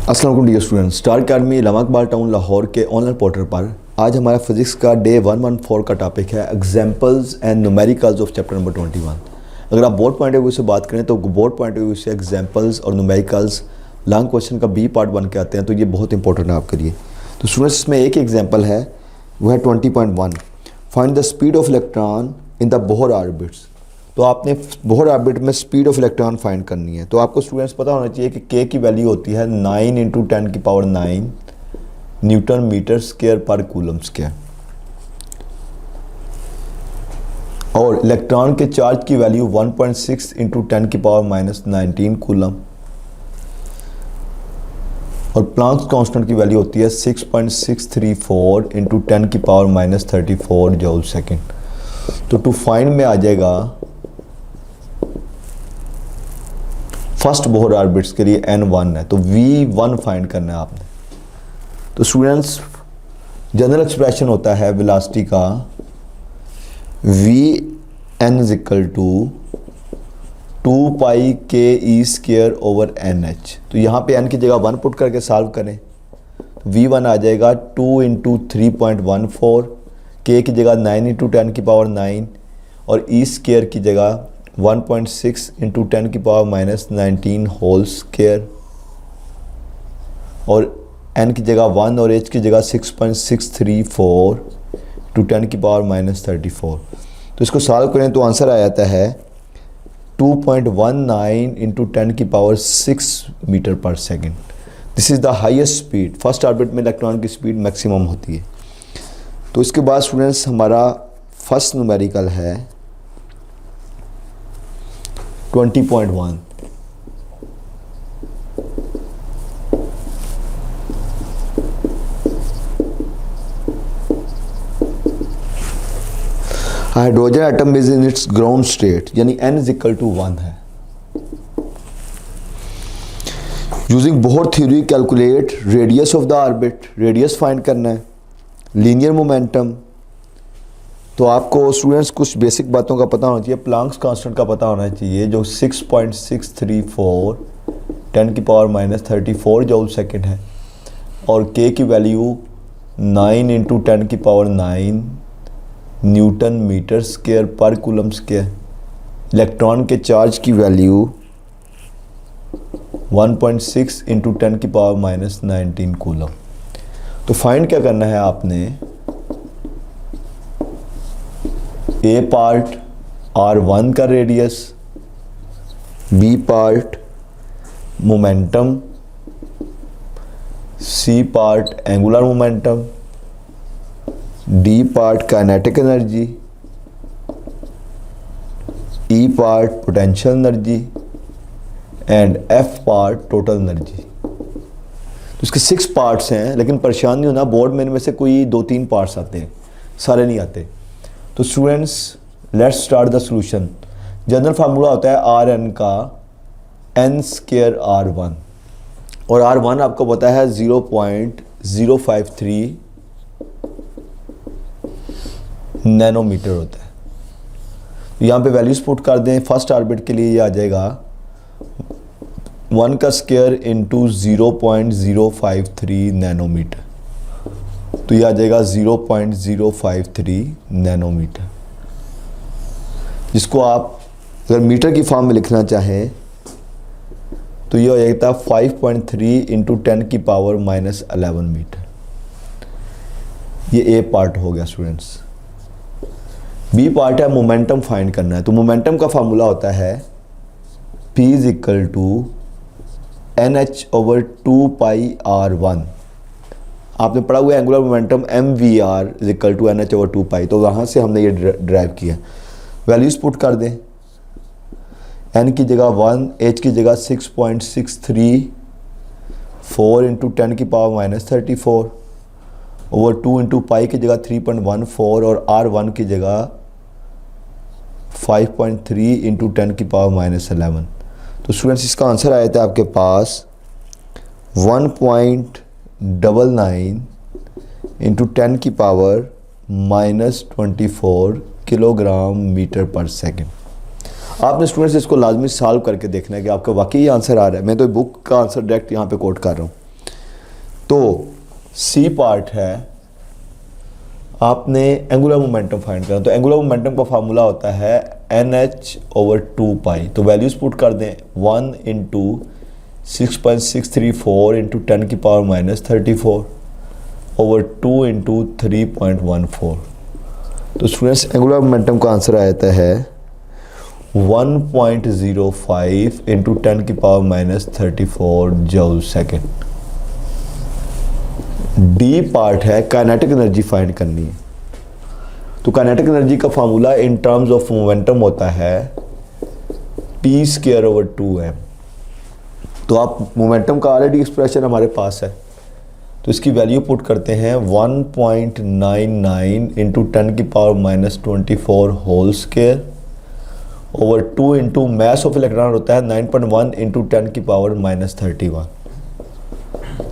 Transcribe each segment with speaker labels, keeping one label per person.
Speaker 1: अस्सलाम वालेकुम dear students, star academy Allama Iqbal town Lahore के ऑनलाइन पोर्टल पर आज हमारा फिजिक्स का डे 114 का टॉपिक है examples and numericals of chapter number 21। अगर आप बोर्ड पॉइंट ऑफ व्यू से बात करें तो बोर्ड पॉइंट ऑफ व्यू से एग्जांपल्स और न्यूमेरिकल्स लॉन्ग क्वेश्चन का बी पार्ट बन के आते हैं, तो ये बहुत इंपॉर्टेंट है आपके लिए। तो स्टूडेंट्स इसमें एक एग्जाम्पल है, वो है 20.1, find the speed of electron in the Bohr orbits. तो आपने बोहर ऑर्बिट में स्पीड ऑफ इलेक्ट्रॉन फाइंड करनी है। तो आपको स्टूडेंट्स पता होना चाहिए कि के की वैल्यू होती है 9 × 10⁹ न्यूटन मीटर स्क्वायर पर कूलम स्क्वायर, और इलेक्ट्रॉन के चार्ज की वैल्यू 1.6 × 10⁻⁻19 कूलम, और प्लांक्स कांस्टेंट की वैल्यू होती है 6.634 × 10⁻34 जूल सेकेंड। तो टू फाइंड में आ जाएगा फर्स्ट बोहर ऑर्बिट्स के लिए n1 है, तो v1 फाइंड करना है आपने। तो स्टूडेंट्स जनरल एक्सप्रेशन होता है वेलोसिटी का vn = 2πke²/nh। तो यहाँ पे n की जगह 1 पुट करके सॉल्व करें, v1 आ जाएगा 2 × 3.14, k की जगह 9 × 10⁹ और e² की जगह 1.6 × 10⁻⁻19 होल स्क्वायर, और n की जगह 1 और h की जगह 6.634 × 10⁻34। तो इसको सॉल्व करें तो आंसर आ जाता है 2.19 × 10⁶ मीटर पर second. This is the highest speed. First orbit में इलेक्ट्रॉन की स्पीड मैक्सिमम होती है। तो इसके बाद स्टूडेंट्स हमारा फर्स्ट न्यूमेरिकल है 20.1। Hydrogen atom is in its ground state, यानी n = 1 है। Using Bohr theory calculate radius of the orbit. Radius find करना है, लीनियर मोमेंटम। तो आपको स्टूडेंट्स कुछ बेसिक बातों का पता होना चाहिए। प्लांक्स कांस्टेंट का पता होना चाहिए जो 6.634 10⁻34 जूल सेकेंड है, और k की वैल्यू 9 × 10⁹ न्यूटन मीटर स्क्वायर पर कूलम स्क्वायर। इलेक्ट्रॉन के चार्ज की वैल्यू 1.6 × 10⁻⁻19 कूलम। तो फाइंड क्या करना है आपने, ए पार्ट r1 का radius, B part momentum, C part angular momentum, D part kinetic energy, E part potential energy and F part total energy. तो इसके 6 पार्ट्स हैं, लेकिन परेशान नहीं होना, बोर्ड में इनमें से कोई 2-3 पार्ट्स आते हैं, सारे नहीं आते। तो students let's start the solution. General formula होता है Rn का n² R1, और R1 आपको पता है 0.053 नैनोमीटर होता है। तो यहाँ पे वैल्यूज पुट कर दें। फर्स्ट ऑर्बिट के लिए ये आ जाएगा 1 का स्क्वायर इंटू 0.053 नैनोमीटर, तो ये आ जाएगा 0.053 नैनोमीटर, जिसको आप अगर मीटर की फॉर्म में लिखना चाहें तो ये हो जाएगा 5.3 × 10⁻⁻11 मीटर। ये ए पार्ट हो गया स्टूडेंट्स। बी पार्ट है मोमेंटम फाइंड करना है। तो मोमेंटम का फार्मूला होता है P = NH/2πr1। आपने पढ़ा हुआ एंगुलर मोमेंटम mvr = NH/2π, तो वहाँ से हमने ये ड्राइव किया। वैल्यूज पुट कर दें, n की जगह 1, h की जगह 6.634 × 10⁻⁻34 ओवर 2 × π की जगह 3.14 और r1 की जगह 5.3 × 10⁻⁻11। तो स्टूडेंट्स इसका आंसर आया था आपके पास 1.99 × 10⁻24 किलोग्राम मीटर पर सेकेंड। आपने स्टूडेंट्स इसको लाजमी सॉल्व करके देखना है कि आपका वाकई आंसर आ रहा है। मैं तो बुक का आंसर डायरेक्ट यहाँ पे कोट कर रहा हूँ। तो सी पार्ट है, आपने एंगुलर मोमेंटम फाइंड करना। तो एंगुलर मोमेंटम का फार्मूला होता है NH/2 पाई। तो वैल्यूज पुट कर दें, 1 इंटू 6.634 इंटू 10⁻34 ओवर 2 इंटू 3.14। तो स्टूडेंट्स एंगुलर मोमेंटम का आंसर आता है 1.05 into 10⁻34 joule second. D part है, काइनेटिक एनर्जी फाइंड करनी है। तो काइनेटिक एनर्जी का formula in terms of momentum होता है p²/2m। तो आप मोमेंटम का ऑलरेडी एक्सप्रेशन हमारे पास है, तो इसकी वैल्यू पुट करते हैं 1.99 into 10⁻24 whole square over 2 into mass of electron होता है 9.1 इंटू 10⁻31।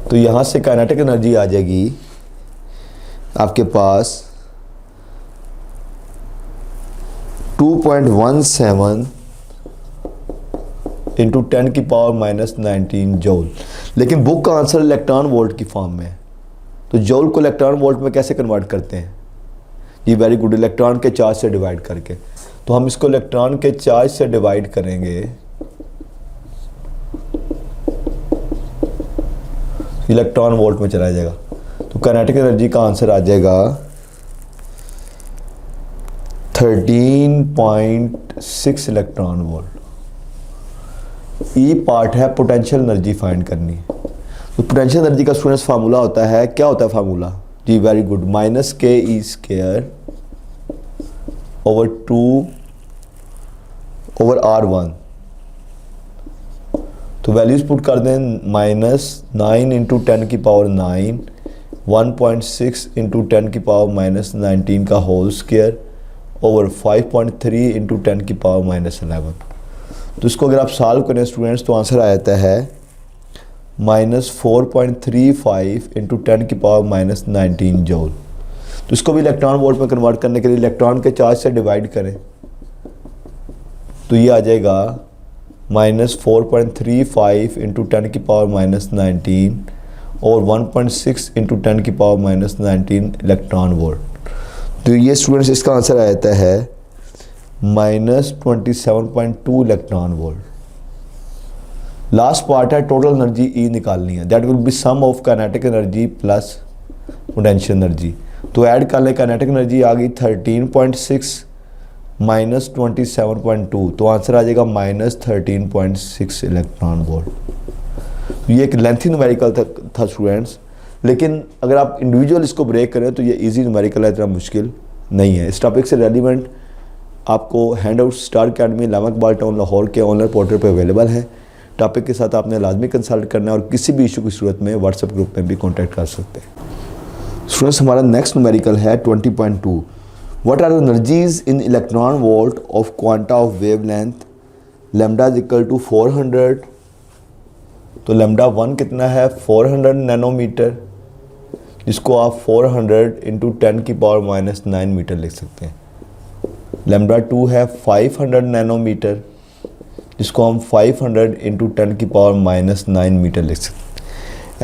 Speaker 1: तो यहाँ से काइनेटिक एनर्जी आ जाएगी आपके पास 2.17 इंटू 10⁻19 जूल। लेकिन बुक का आंसर इलेक्ट्रॉन वोल्ट की फॉर्म में है, तो जूल को इलेक्ट्रॉन वोल्ट में कैसे कन्वर्ट करते हैं? ये वेरी गुड, इलेक्ट्रॉन के चार्ज से डिवाइड करके। तो हम इसको इलेक्ट्रॉन के चार्ज से डिवाइड करेंगे, इलेक्ट्रॉन वोल्ट में चला जाएगा। तो काइनेटिक एनर्जी का आंसर आ जाएगा 13.6 इलेक्ट्रॉन वोल्ट। ई पार्ट है, पोटेंशियल एनर्जी फाइंड करनी है। तो पोटेंशियल एनर्जी का स्टूडेंट्स फार्मूला होता है, क्या होता है फार्मूला जी? Very good, -KE² over 2 over R1। तो वैल्यूज पुट कर दें, -9 इंटू 10⁻9, 1.6 इंटू 10⁻19 का होल स्क्वायर ओवर 5.3 इंटू 10⁻11। तो इसको अगर आप सॉल्व करें स्टूडेंट्स तो आंसर आ जाता है -4.35 इंटू 10⁻19 जूल। तो इसको भी इलेक्ट्रॉन वोल्ट में कन्वर्ट करने के लिए इलेक्ट्रॉन के चार्ज से डिवाइड करें, तो ये आ जाएगा -4.35 इंटू 10⁻19 और 1.6 इंटू 10⁻19 इलेक्ट्रॉन वोल्ट। तो ये स्टूडेंट्स इसका आंसर आ जाता है -27.2 इलेक्ट्रॉन वोल्ट। लास्ट पार्ट है, टोटल एनर्जी ई निकालनी है। That will be sum of kinetic energy plus potential energy. तो ऐड कर ले, काइनेटिक एनर्जी आ गई 13.6 माइनस 27.2, तो आंसर आ जाएगा -13.6 इलेक्ट्रॉन वोल्ट। ये एक लेंथी न्यूमेरिकल था स्टूडेंट्स, लेकिन अगर आप इंडिविजुअल इसको ब्रेक करें तो ये इजी न्यूमेरिकल है, इतना मुश्किल नहीं है। इस टॉपिक से रेलिवेंट आपको handout Star Academy Allama Iqbal town Lahore के ऑनलाइन पोर्टल पर अवेलेबल है। टॉपिक के साथ आपने लाजमी कंसल्ट करना है और किसी भी इशू की सूरत में व्हाट्सएप ग्रुप में भी कॉन्टैक्ट कर सकते हैं। स्टूडेंट्स हमारा नेक्स्ट न्यूमेरिकल है 20.2। What are the energies in electron volt of quanta of wavelength lambda is equal to 400? तो लैम्डा 1 कितना है? 400 नैनोमीटर, जिसको आप 400 इंटू 10⁻⁹ मीटर लिख सकते हैं। लैम्डा 2 है 500 नैनोमीटर, जिसको हम 500 इंटू 10⁻⁹ मीटर लिख सकते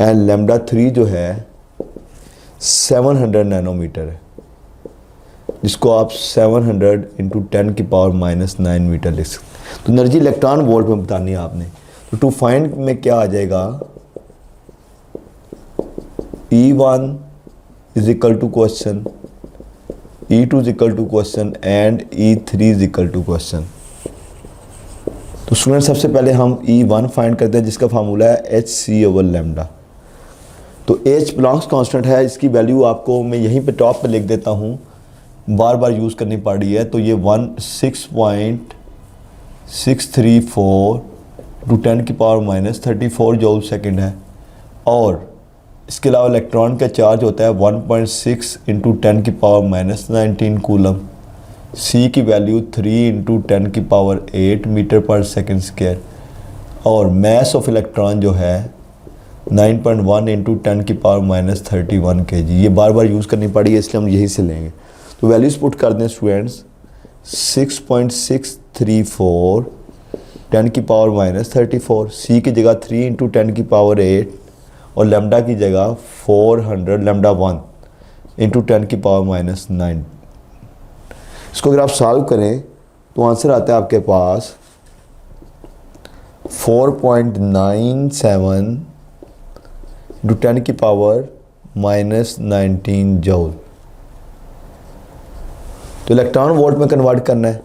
Speaker 1: हैं। एंड लैम्डा 3 जो है 700 नैनोमीटर है, जिसको आप 700 इंटू 10⁻⁹ मीटर लिख सकते हैं। तो एनर्जी इलेक्ट्रॉन वोल्ट में बतानी है आपने। तो टू फाइंड में क्या आ जाएगा? E1 is equal to question, E2 is equal to question and E3 is equal to question. तो स्टूडेंट सबसे पहले हम E1 फाइंड करते हैं, जिसका फार्मूला है HC/λ। तो H प्लॉन्क्स कांस्टेंट है, इसकी वैल्यू आपको मैं यहीं पे टॉप पे लिख देता हूँ, बार बार यूज़ करनी पड़ रही है। तो ये 16.634 टू 10⁻34 जूल सेकेंड है। और इसके अलावा इलेक्ट्रॉन का चार्ज होता है 1.6 इंटू 10⁻⁹ कूलम। सी की वैल्यू 3 इंटू 10⁸ मीटर पर सेकेंड स्क्वायर। और मैस ऑफ इलेक्ट्रॉन जो है 9.1 इंटू 10⁻31 kg। ये बार बार यूज़ करनी पड़ी है, इसलिए हम यहीं से लेंगे। तो वैल्यूज पुट कर दें स्टूडेंट्स, 6.634 10⁻34, सी की जगह 3 इंटू 10⁸ और लैम्डा की जगह 400 लैम्डा 1 इंटू 10 की पावर माइनस 9। इसको अगर आप सॉल्व करें तो आंसर आता है आपके पास 4.97 इंटू 10 की पावर माइनस 19 जूल। तो इलेक्ट्रॉन वोल्ट में कन्वर्ट करना है,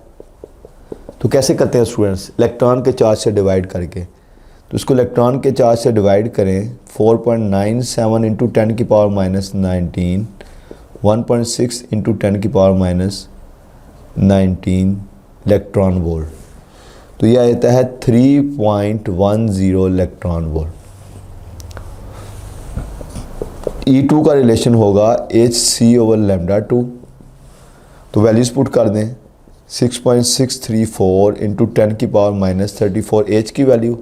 Speaker 1: तो कैसे करते हैं स्टूडेंट्स? इलेक्ट्रॉन के चार्ज से डिवाइड करके। तो इसको इलेक्ट्रॉन के चार्ज से डिवाइड करें, 4.97 इंटू 10 की पावर माइनस 19, 1.6 इंटू 10 की पावर माइनस 19 इलेक्ट्रॉन वोल्ट। तो यह आता है 3.10 इलेक्ट्रॉन वोल्ट। E2 का रिलेशन होगा HC ओवर लैम्डा 2। तो वैल्यूज़ पुट कर दें, 6.634 इंटू 10 की पावर माइनस 34 H की वैल्यू,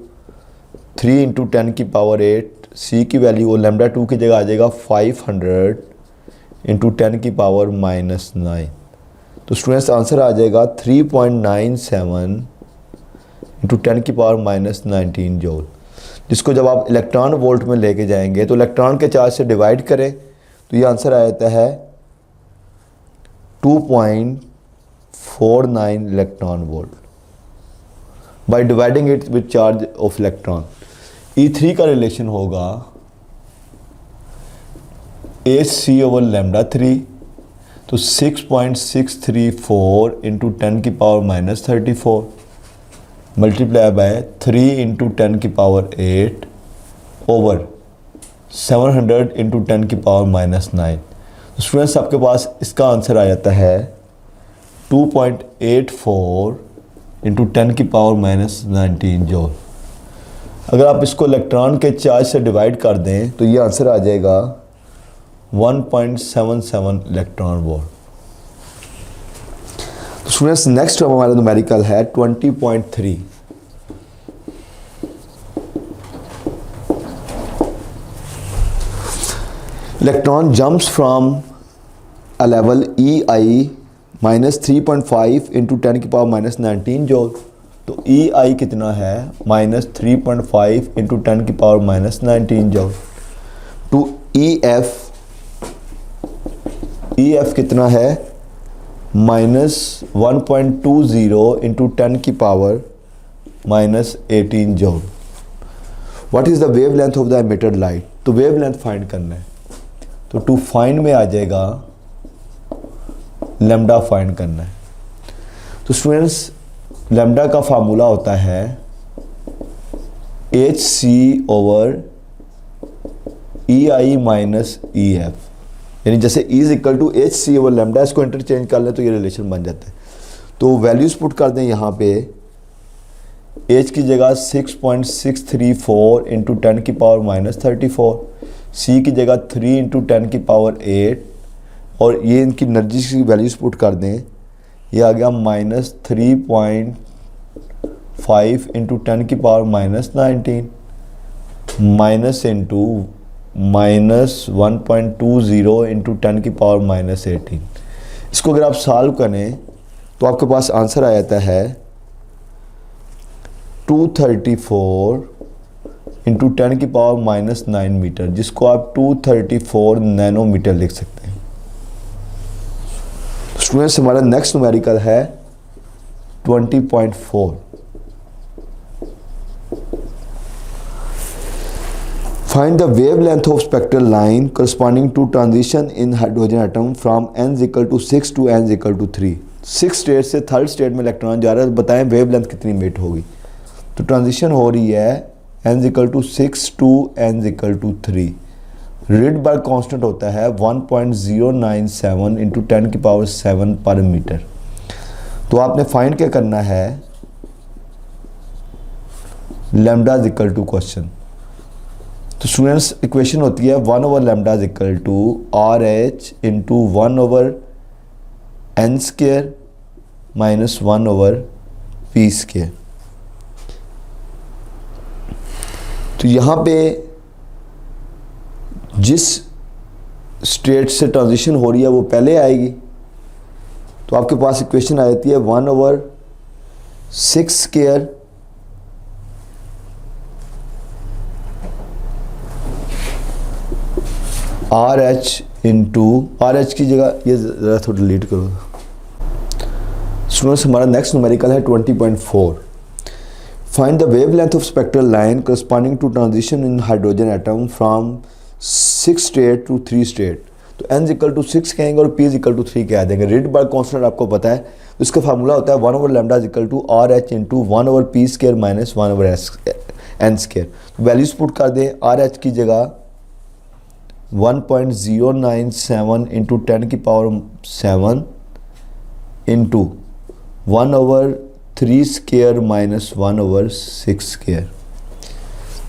Speaker 1: 3 इंटू 10 की पावर 8 C की वैल्यू, और लैम्डा 2 की जगह आ जाएगा 500 इंटू 10 की पावर माइनस 9। तो स्टूडेंट्स आंसर आ जाएगा 3.97 इंटू 10 की पावर माइनस 19 जूल, जिसको जब आप इलेक्ट्रॉन वोल्ट में लेके जाएंगे तो इलेक्ट्रॉन के चार्ज से डिवाइड करें तो ये आंसर आ जाता है 2.49 electron volt by dividing it with charge of electron. E3 का रिलेशन होगा HC ओवर लैम्डा 3। तो 6.634 इंटू 10 की power minus 34 multiply by 3 into 10 की पावर 8 ओवर 700 इंटू 10 की पावर माइनस 9। तो स्टूडेंट्स आपके पास इसका आंसर आ जाता है 2.84 इंटू 10 की पावर माइनस 19 जूल। अगर आप इसको इलेक्ट्रॉन के चार्ज से डिवाइड कर दें तो ये आंसर आ जाएगा 1.77 इलेक्ट्रॉन वोल्ट। तो स्टूडेंट्स नेक्स्ट हमारा न्यूमेरिकल है 20.3। Electron jumps from a level EI minus 3.5 into 10 की पावर माइनस 19 जूल। तो EI कितना है? माइनस 3.5 इंटू 10 की power minus 19 joule. To EF कितना है? माइनस 1.20 इंटू 10 की power minus 18 joule. What is the wavelength of the emitted light? तो wavelength find करना है, तो टू फाइंड में आ जाएगा लैम्डा फाइंड करना है। तो स्टूडेंट्स लैम्डा का फार्मूला होता है HC over EI minus EF, यानी जैसे E is equal to HC over lambda, इसको इंटरचेंज कर लें तो ये रिलेशन बन जाता है। तो वैल्यूज पुट कर दें यहाँ पे, H की जगह 6.634 इंटू 10 की पावर माइनस 34, C की जगह 3 इंटू 10 की पावर 8, और ये इनकी एनर्जी की वैल्यूज पुट कर दें, ये आ गया माइनस 3.5 इंटू 10 की power minus 19 minus into minus 1.20 into 10 की पावर माइनस 18। इसको अगर आप सॉल्व करें तो आपके पास आंसर आ जाता है 234 इंटू 10 की पावर माइनस 9 मीटर, जिसको आप 234 नैनोमीटर लिख सकते हैं। स्टूडेंट्स हमारा नेक्स्ट न्यूमेरिकल है 20.4। Find the wavelength of spectral line corresponding to transition in hydrogen atom from n is equal to 6 to n is equal to 3। 6 state से third state में electron जा रहा है, बताएं वेवलेंथ कितनी मीट होगी। तो ट्रांजिशन हो रही है n is equal to 6 to n is equal to 3। Rydberg constant होता है 1.097 इंटू 10 की पावर 7 पर मीटर। तो आपने फाइंड क्या करना है? Lambda is equal to question. तो स्टूडेंट्स इक्वेशन होती है 1 over lambda is equal to RH into 1 over n square minus 1 over p square. तो यहाँ पे जिस स्टेट से ट्रांजिशन हो रही है वो पहले आएगी, तो आपके पास इक्वेशन आ जाती है 1 over 6 square are H into R H की जगह ये ज़रा थोड़ा डिलीट करो स्टूडेंट्स। हमारा नेक्स्ट न्यूमेरिकल है 20.4। Find the wavelength of spectral line corresponding to transition in hydrogen atom from 6 state to 3 state. तो n इक्वल टू 6 कहेंगे और p इक्वल टू 3 कह देंगे। रिडबर्ग कांस्टेंट आपको पता है, तो इसका फार्मूला होता है 1/λ equal to R H into 1/p square minus 1/n square. Values put कर दें। आर एच की जगह 1.097 इंटू 10 की power 7 into 1/3 square minus 1/6 square.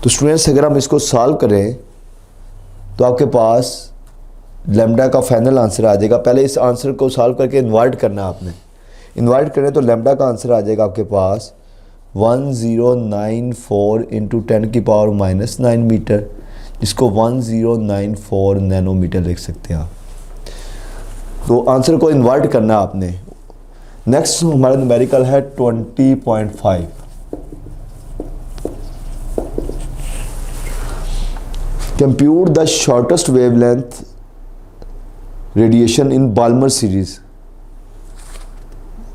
Speaker 1: तो स्टूडेंट्स अगर हम इसको सॉल्व करें तो आपके पास लैम्डा का फाइनल आंसर आ जाएगा। पहले इस आंसर को सॉल्व करके इन्वर्ट करना है आपने। इन्वर्ट करें तो लैम्डा का आंसर आ जाएगा आपके पास 1094 इंटू 10 की पावर माइनस 9 मीटर, जिसको 1094 नैनोमीटर लिख सकते हैं आप। तो आंसर को इन्वर्ट करना है आपने। नेक्स्ट हमारा न्यूमेरिकल है 20.5। Compute the shortest wavelength radiation in Balmer series,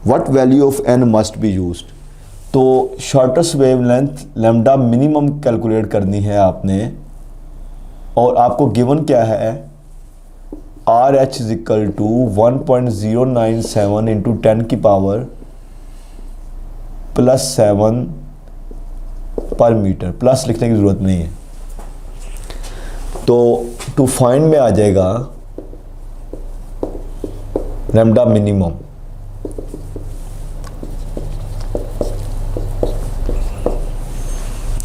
Speaker 1: what value of n must be used. तो shortest wavelength lambda minimum calculate करनी है आपने, और आपको गिवन क्या है, R H is equal to 1.097 into 10 की पावर +7 पर मीटर। प्लस लिखने की ज़रूरत नहीं है। तो टू फाइंड में आ जाएगा लैम्डा मिनिमम।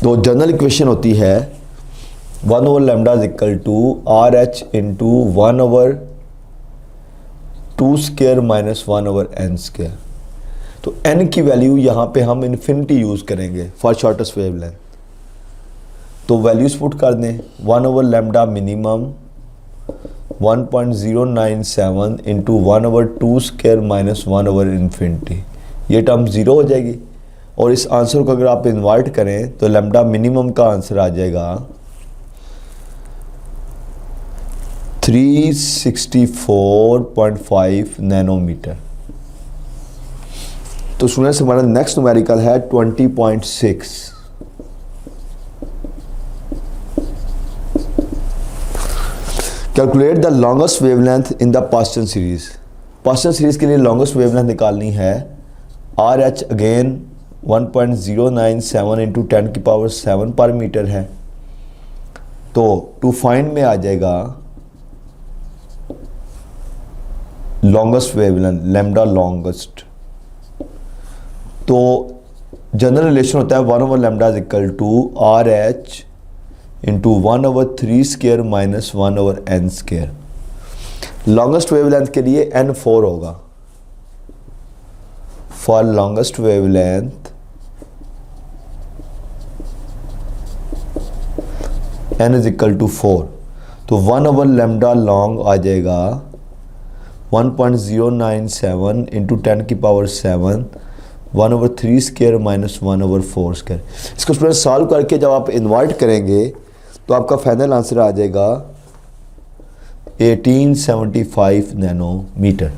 Speaker 1: तो जनरल इक्वेशन होती है 1/λ is equal to R H into 1/2 square minus 1/n square. तो n की वैल्यू यहाँ पे हम इन्फिनिटी यूज़ करेंगे फॉर शॉर्टेस्ट वेवलेंथ। तो वैल्यूज पुट कर दें। 1/λ मिनिमम 1.097 इंटू 1/2 स्क्वायर माइनस 1/इन्फिनिटी, ये टर्म ज़ीरो हो जाएगी। और इस आंसर को अगर आप इन्वर्ट करें तो लैम्डा मिनिमम का आंसर आ जाएगा 364.5 नैनोमीटर। तो स्टूडेंट्स हमारा नेक्स्ट न्यूमेरिकल है 20.6। Calculate the longest wavelength in the Paschen series. Paschen series के लिए लॉन्गेस्ट वेवलेंथ निकालनी है। आर एच अगेन 1.097 इंटू 10 की पावर 7 पर मीटर है। तो टू फाइंड में आ जाएगा लॉन्गेस्ट वेवलेंथ लैम्डा लॉन्गेस्ट। तो जनरल रिलेशन होता है 1/λ is equal to R H into 1/3 square minus 1/n square. Longest wavelength के लिए n4 होगा। For longest wavelength n is equal to 4। तो 1/λ लॉन्ग आ जाएगा 1.097 इंटू 10 की पावर 7 1/3 स्क्वायर माइनस 1/4 स्क्वायर। इसको स्टूडेंट सॉल्व करके जब आप इन्वर्ट करेंगे तो आपका फाइनल आंसर आ जाएगा 1875 नैनोमीटर।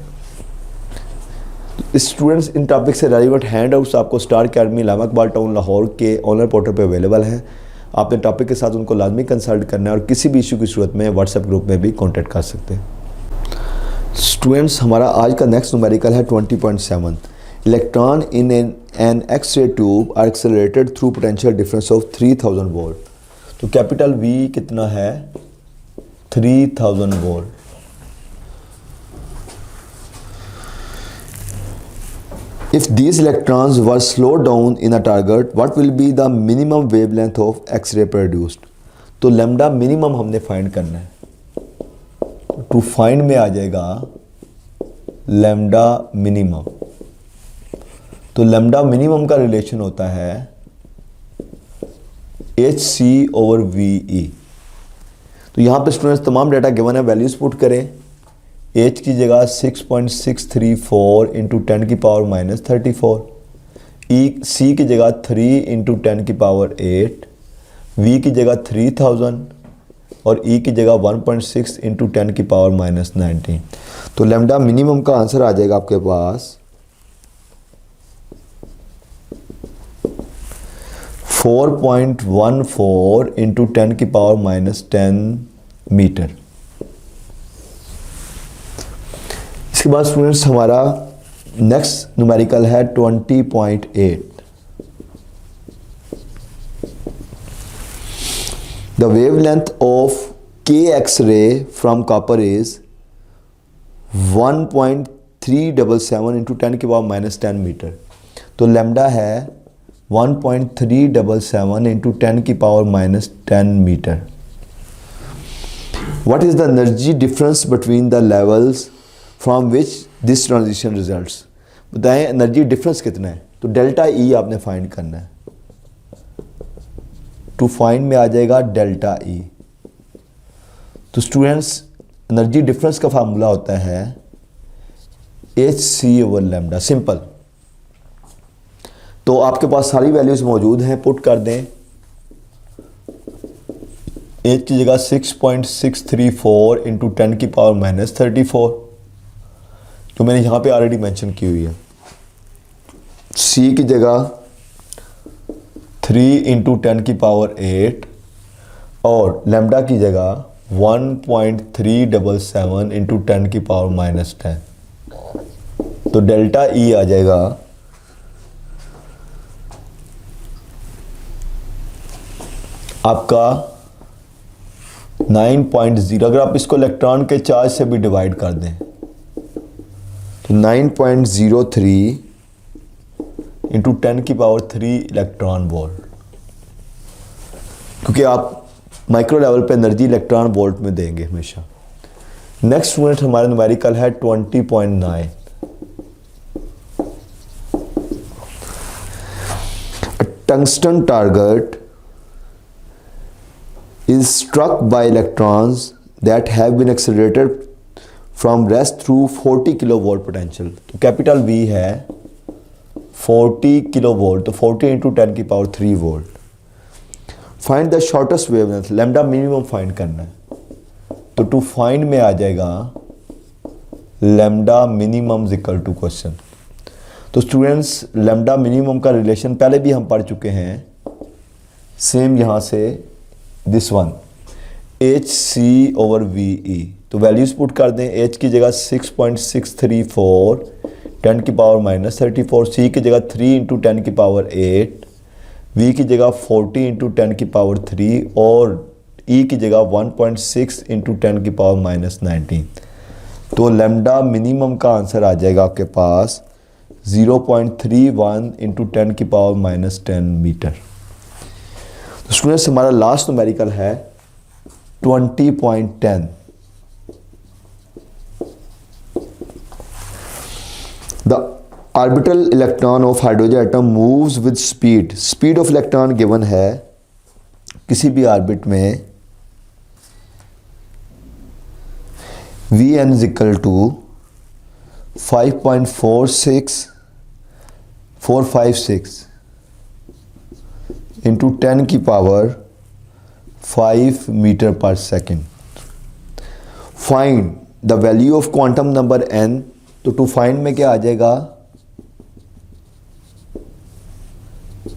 Speaker 1: स्टूडेंट्स इन टॉपिक से रेलिवेंट हैंड आउट्स आपको star academy Allama Iqbal town Lahore के ऑनलाइन पोर्टल पे अवेलेबल हैं। आपने टॉपिक के साथ उनको लाजमी कंसल्ट करना है और किसी भी इशू की सूरत में व्हाट्सएप ग्रुप में भी कॉन्टैक्ट कर सकते हैं। स्टूडेंट्स हमारा आज का नेक्स्ट न्यूमेरिकल है 20.7। Electron in an X-ray tube are accelerated through potential difference of 3000 volt. तो कैपिटल V कितना है 3000 volt. If these electrons were slowed down in a target, what will be the minimum wavelength of X-ray produced? तो lambda minimum हमने find करना है। To find में आ जाएगा लैम्डा मिनिमम। तो लैम्डा मिनिमम का रिलेशन होता है HC/VE। तो यहाँ पे स्टूडेंट्स तमाम डाटा गिवन है, वैल्यूज पुट करें। H की जगह 6.634 इंटू 10 की पावर माइनस 34, C की जगह 3 इंटू 10 की पावर 8, V की जगह 3000, और ई की जगह 1.6 इंटू 10 की पावर -19। तो लैम्डा मिनिमम का आंसर आ जाएगा आपके पास 4.14 इंटू 10 की पावर -10 मीटर। इसके बाद स्टूडेंट्स हमारा नेक्स्ट न्यूमेरिकल है 20.8। The wavelength of K X-ray from copper is 1.377 into 10 की पावर -10 मीटर। तो लैम्डा है 1.377 into 10 की power -10 metre. What is the energy difference between the levels from which this transition results? बताएं energy difference कितना है। तो delta E आपने find करना है। टू फाइंड में आ जाएगा डेल्टा ई। तो स्टूडेंट्स एनर्जी डिफरेंस का फार्मूला होता है HC/λ, सिंपल। तो आपके पास सारी वैल्यूज मौजूद हैं, पुट कर दें। H की जगह 6.634 इंटू 10 की पावर -34 जो मैंने यहाँ पे ऑलरेडी मेंशन की हुई है। C की जगह 3 इंटू 10 की पावर 8 और लैम्डा की जगह 1.377 इंटू 10 की पावर -10। तो डेल्टा ई आ जाएगा आपका 9.0। अगर आप इसको इलेक्ट्रॉन के चार्ज से भी डिवाइड कर दें तो 9.03 इंटू 10 की पावर 3 इलेक्ट्रॉन वोल्ट, क्योंकि आप माइक्रो लेवल पे एनर्जी इलेक्ट्रॉन वोल्ट में देंगे हमेशा। नेक्स्ट स्टूडेंट हमारा न्यूमेरिकल है 20.9। Tungsten target is struck by electrons that have been accelerated from rest through 40 kilovolt potential। तो कैपिटल V है 40 किलोवोल्ट, तो 40 इंटू 10 की power 3 volt. Find the shortest wavelength, lambda minimum find करना है। तो to find में आ जाएगा lambda minimum equal to question. तो स्टूडेंट्स लैम्डा मिनिमम का रिलेशन पहले भी हम पढ़ चुके हैं, सेम यहाँ से दिस वन HC/VE। तो वैल्यूज पुट कर दें। H की जगह 6.634 10 की पावर -34, C की जगह 3 इंटू 10 की पावर 8, V की जगह 40 इंटू 10 की पावर 3 और E की जगह 1.6 इंटू 10 की पावर -19। तो लैम्डा मिनिमम का आंसर आ जाएगा आपके पास 0.31 इंटू 10 की पावर -10 मीटर। तो स्टूडेंट्स हमारा लास्ट न्यूमेरिकल है 20.10। The orbital electron of hydrogen atom moves with speed। Speed of electron given है किसी भी ऑर्बिट में Vn is equal to 5.46456 into 10 की पावर 5 मीटर पर second. Find the value of quantum number n। तो to find में क्या आ जाएगा,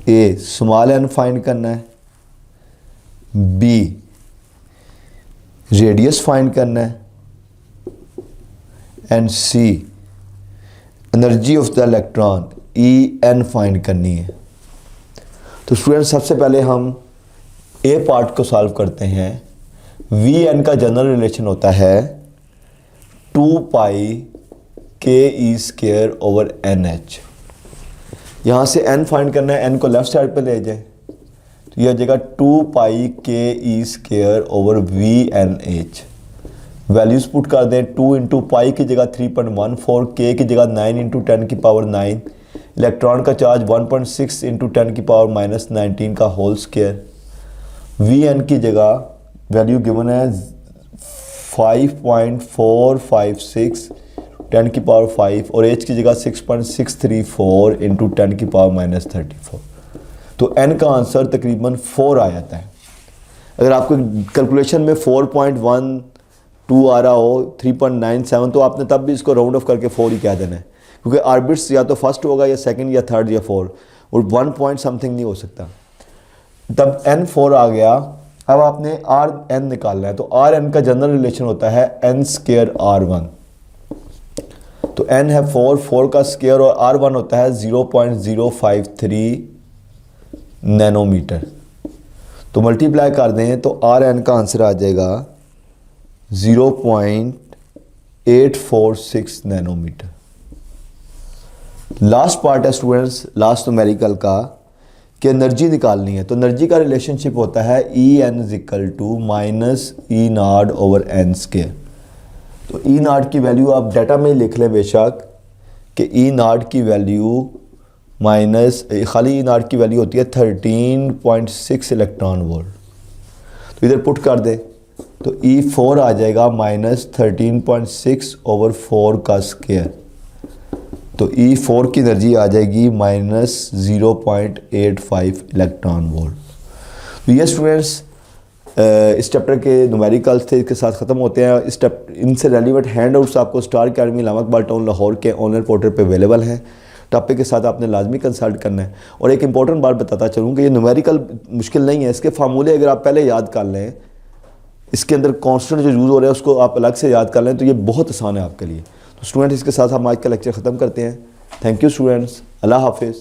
Speaker 1: A स्मॉल n फाइंड करना है, B रेडियस फाइंड करना है and C energy of the electron En find करनी है। तो स्टूडेंट सबसे पहले हम ए पार्ट को सॉल्व करते हैं। Vn का जनरल रिलेशन होता है 2 पाई KE²/NH। यहाँ से n फाइंड करना है, n को लेफ्ट साइड पे ले जाए तो यह आ जाएगा 2 पाई KE²/VNH। वैल्यूज पुट कर दें। 2 इंटू पाई की जगह 3.14, K की जगह 9 इंटू 10 की पावर 9, इलेक्ट्रॉन का चार्ज 1.6 इंटू 10 की पावर -19 का होल स्क्वायर। Vn की जगह वैल्यू गिवन है 5.456 10 की पावर 5 और H की जगह 6.634 इंटू 10 की पावर -34। तो n का आंसर तकरीबन 4 आ जाता है। अगर आपको कैलकुलेशन में 4.12 आ रहा हो 3.97 तो आपने तब भी इसको राउंड ऑफ करके 4 ही कह देना है, क्योंकि आर्बिट्स या तो फर्स्ट होगा या सेकंड या थर्ड या 4, और 1 पॉइंट समथिंग नहीं हो सकता। तब n4 आ गया। अब आपने Rn निकालना है, तो Rn का जनरल रिलेशन होता है n स्क्वायर R1। तो n है 4 का स्क्वायर और R1 होता है 0.053 नैनोमीटर। तो मल्टीप्लाई कर दें तो Rn का आंसर आ जाएगा 0.846 नैनोमीटर। लास्ट पार्ट है स्टूडेंट्स, लास्ट न्यूमेरिकल का, कि एनर्जी निकालनी है। तो एनर्जी का रिलेशनशिप होता है En = -E not over n square. तो E नॉट की वैल्यू आप डाटा में लिख लें बेशक, कि E नॉट की वैल्यू खाली E नॉट की वैल्यू होती है 13.6 इलेक्ट्रॉन वोल्ट। तो इधर पुट कर दे तो E4 आ जाएगा -13.6 ओवर 4 का स्क्वायर। तो E4 की एनर्जी आ जाएगी -0.85 इलेक्ट्रॉन वोल्ट। तो ये स्टूडेंट्स इस चैप्टर के न्यूमेरिकल्स थे, इसके साथ ख़त्म होते हैं। इनसे रेलिवेंट हैंड आउट्स आपको star academy Allama Iqbal town Lahore के ऑनलाइन पोर्टल पे अवेलेबल हैं। टॉपिक के साथ आपने लाजमी कंसल्ट करना है। और एक इंपॉर्टेंट बात बताता चलूँ कि ये न्यूमेरिकल मुश्किल नहीं है, इसके फार्मूले अगर आप पहले याद कर लें, इसके अंदर कॉन्स्टेंट जो यूज़ हो रहा है उसको आप अलग से याद कर लें, तो ये बहुत आसान है आपके लिए। तो स्टूडेंट इसके साथ हम आज का लेक्चर ख़त्म करते हैं। थैंक यू स्टूडेंट्स, अल्लाह हाफिज़।